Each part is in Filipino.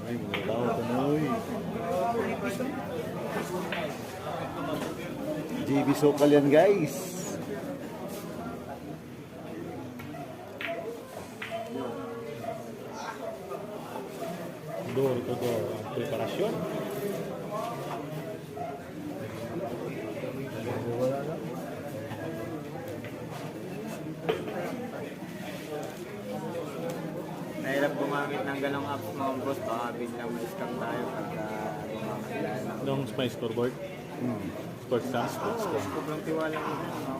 Ay, mga tao, tanoy. JB Sokal yan, guys. Door to door ang preparasyon. Nahirap gumamit ng ganong apps mga boss, baka biglang ma-scam tayo pagka gumamit tayo. Nung may scoreboard. Sports stats. Sobrang tiwala mo.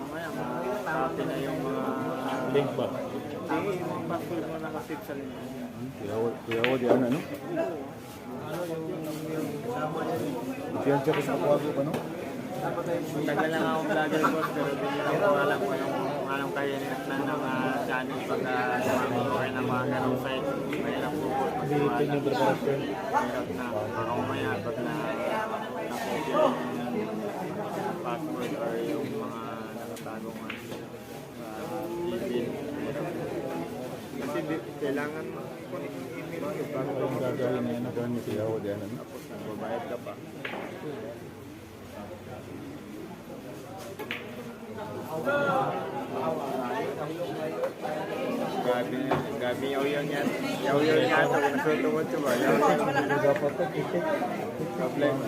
Mamaya, makakapi na yung mga... Link ba? Hindi, yung password mo nakasave sa link. Kuya Wo, di ano, no? Diyan siya kasi nakuha ko pa, no? Tagal lang akong vlogger boss, pero biglang ko alam ko yung anong kainit na ng channel pagka gumamit ko ng mga ganong site. Mahirap po po. Hindi yung preparasyon. Mahirap na. Baka umaya pag na-copy yung password or yung mga nakatagong email. Kasi kailangan kunin yung email mo bago Ano yung gagawin na yan? Diyan ni Kuya Wo, di ano, no? tapos nagbabayad ka pa. Gabi yaw-yaw niya. Yaw-yaw niya ito. Nasuto mo ito ba? Yaw-yaw. Dapat ito, Problema.